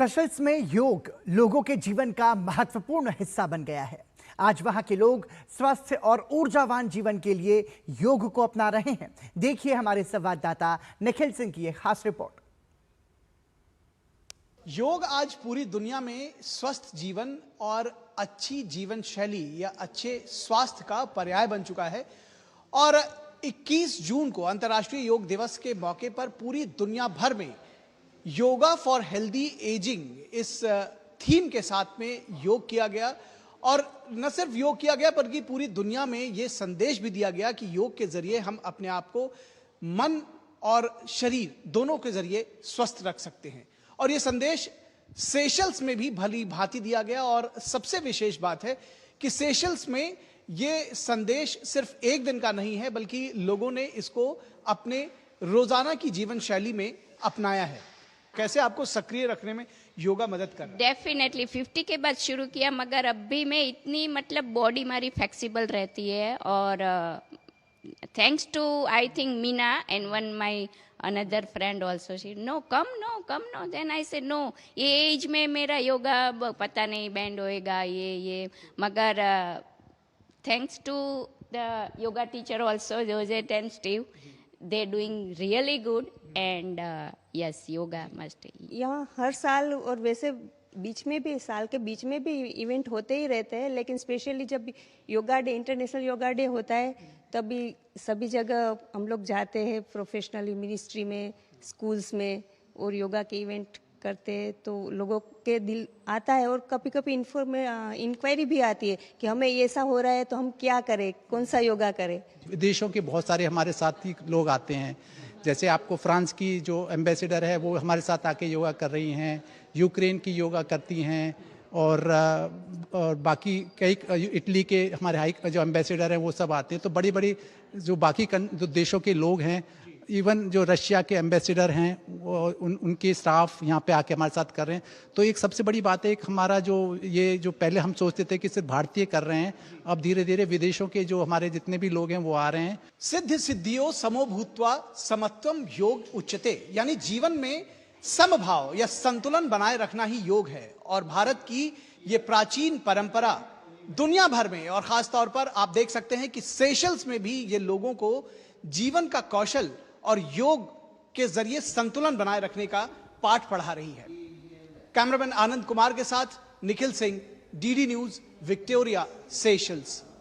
Seychelles में योग लोगों के जीवन का महत्वपूर्ण हिस्सा बन गया है। आज वहां के लोग स्वस्थ और ऊर्जावान जीवन के लिए योग को अपना रहे हैं। देखिए हमारे संवाददाता निखिल सिंह की एक खास रिपोर्ट। योग आज पूरी दुनिया में स्वस्थ जीवन और अच्छी जीवन शैली या अच्छे स्वास्थ्य का पर्याय बन चुका है। और 21 जून को अंतर्राष्ट्रीय योग दिवस के मौके पर पूरी दुनिया भर में योगा फॉर हेल्दी एजिंग इस थीम के साथ में योग किया गया। और न सिर्फ योग किया गया बल्कि पूरी दुनिया में यह संदेश भी दिया गया कि योग के जरिए हम अपने आप को मन और शरीर दोनों के जरिए स्वस्थ रख सकते हैं। और यह संदेश सेशल्स में भी भली भांति दिया गया। और सबसे विशेष बात है कि सेशल्स में यह संदेश सिर्फ एक दिन का नहीं है बल्कि लोगों ने इसको अपने रोजाना की जीवन शैली में अपनाया है। कैसे आपको सक्रिय रखने में योगा मदद कर रहा है? डेफिनेटली 50 के बाद शुरू किया, मगर अभी में इतनी बॉडी हमारी फ्लेक्सिबल रहती है। और thanks to I think Meena and one my another friend also, she come no then I say no, ये एज में मेरा योगा पता नहीं बैंड होएगा ये मगर thanks to the yoga teacher also Josette and Steve, they doing really good and yes yoga must। यहाँ हर साल और वैसे बीच में भी साल के बीच में भी इवेंट होते ही रहते हैं, लेकिन स्पेशली जब yoga day, international yoga day होता है तभी सभी जगह हम लोग जाते हैं, प्रोफेशनली मिनिस्ट्री में, स्कूल्स में, और योगा के इवेंट करते हैं तो लोगों के दिल आता है। और कभी कभी इंक्वायरी भी आती है कि हमें ऐसा हो रहा है तो हम क्या करें, कौन सा योगा करें। विदेशों के बहुत सारे हमारे साथी लोग आते हैं, जैसे आपको फ्रांस की जो एम्बेसडर है वो हमारे साथ आके योगा कर रही हैं, यूक्रेन की योगा करती हैं, और बाकी कई इटली के हमारे हाई जो एम्बेसडर हैं वो सब आते हैं। तो बड़ी बड़ी जो बाकी जो देशों के लोग हैं, इवन जो रशिया के एम्बेसडर हैं उनके स्टाफ यहाँ पे आके हमारे साथ कर रहे हैं। तो एक सबसे बड़ी बात है, एक हमारा जो पहले हम सोचते थे कि सिर्फ भारतीय कर रहे हैं, अब धीरे धीरे विदेशों के जो हमारे जितने भी लोग हैं वो आ रहे हैं। सिद्धि सिद्धियों समो भूत्वा समत्वम योग उच्यते, यानी जीवन में समभाव या संतुलन बनाए रखना ही योग है। और भारत की ये प्राचीन परंपरा दुनिया भर में और खास तौर पर आप देख सकते हैं कि सेशल्स में भी ये लोगों को जीवन का कौशल और योग के जरिए संतुलन बनाए रखने का पाठ पढ़ा रही है। कैमरामैन आनंद कुमार के साथ Nikhil Singh, DD news, Victoria, Seychelles.